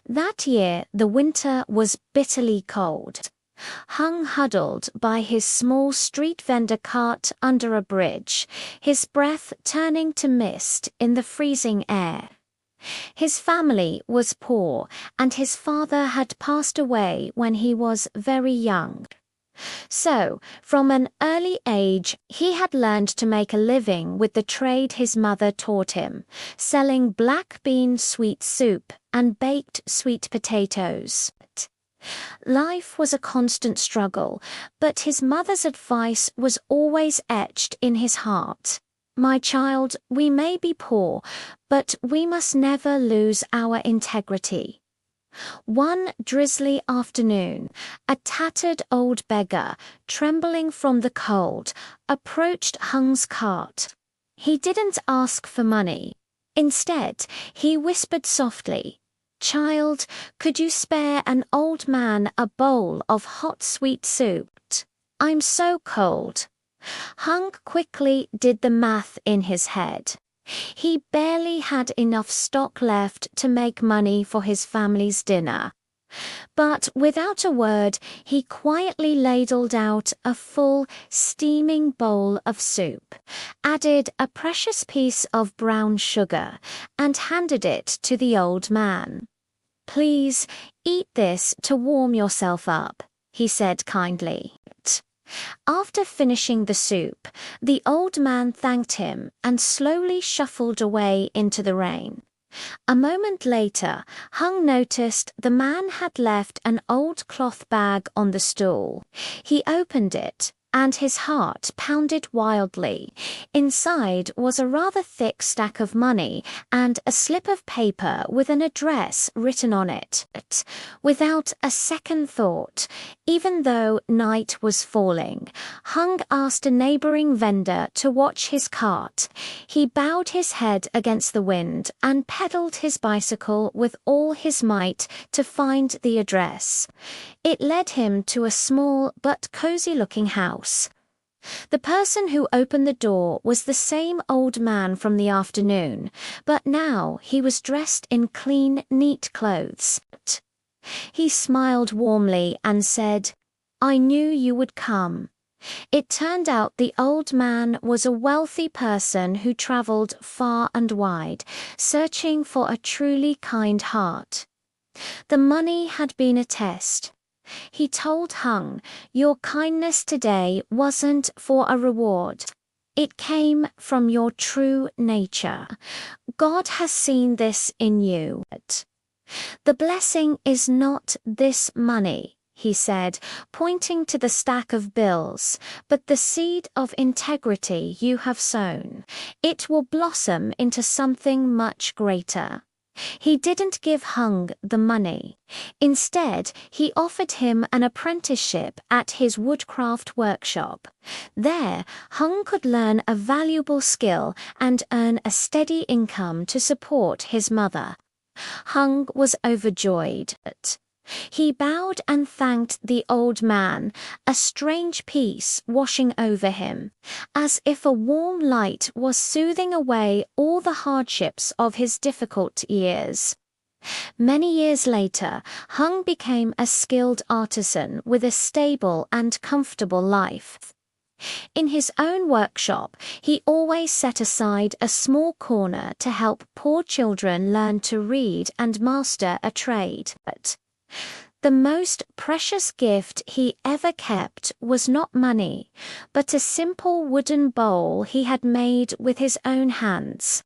That year, the winter was bitterly cold. Hung huddled by his small street vendor cart under a bridge, his breath turning to mist in the freezing air. His family was poor, and his father had passed away when he was very young. So, from an early age, he had learned to make a living with the trade his mother taught him, selling black bean sweet soup and baked sweet potatoes. Life was a constant struggle, but his mother's advice was always etched in his heart. My child, we may be poor, but we must never lose our integrity. One drizzly afternoon, a tattered old beggar, trembling from the cold, approached Hung's cart. He didn't ask for money. Instead, he whispered softly, "Child, could you spare an old man a bowl of hot sweet soup? I'm so cold." Hung quickly did the math in his head. He barely had enough stock left to make money for his family's dinner. But without a word, he quietly ladled out a full, steaming bowl of soup, added a precious piece of brown sugar, and handed it to the old man. "Please, eat this to warm yourself up," he said kindly. After finishing the soup, the old man thanked him and slowly shuffled away into the rain. A moment later, Hung noticed the man had left an old cloth bag on the stool. He opened it, and his heart pounded wildly. Inside was a rather thick stack of money and a slip of paper with an address written on it. Without a second thought, even though night was falling, Hung asked a neighboring vendor to watch his cart. He bowed his head against the wind and pedaled his bicycle with all his might to find the address. It led him to a small but cozy-looking house. The person who opened the door was the same old man from the afternoon, but now he was dressed in clean, neat clothes. He smiled warmly and said, "I knew you would come." It turned out the old man was a wealthy person who traveled far and wide, searching for a truly kind heart. The money had been a test. He told Hung, "Your kindness today wasn't for a reward. It came from your true nature. God has seen this in you. The blessing is not this money," he said, pointing to the stack of bills, "but the seed of integrity you have sown. It will blossom into something much greater." He didn't give Hung the money. Instead, he offered him an apprenticeship at his woodcraft workshop. There, Hung could learn a valuable skill and earn a steady income to support his mother. Hung was overjoyed. He bowed and thanked the old man, a strange peace washing over him, as if a warm light was soothing away all the hardships of his difficult years. Many years later, Hung became a skilled artisan with a stable and comfortable life. In his own workshop, he always set aside a small corner to help poor children learn to read and master a trade. The most precious gift he ever kept was not money, but a simple wooden bowl he had made with his own hands.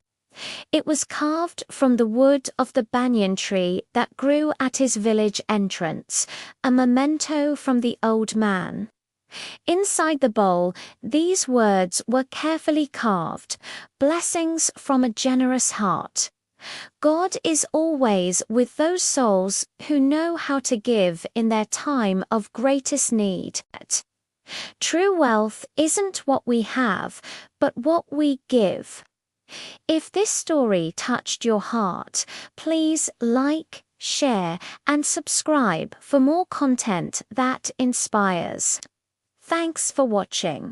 It was carved from the wood of the banyan tree that grew at his village entrance, a memento from the old man. Inside the bowl, these words were carefully carved, blessings from a generous heart. God is always with those souls who know how to give in their time of greatest need. True wealth isn't what we have, but what we give. If this story touched your heart, please like, share, and subscribe for more content that inspires. Thanks for watching.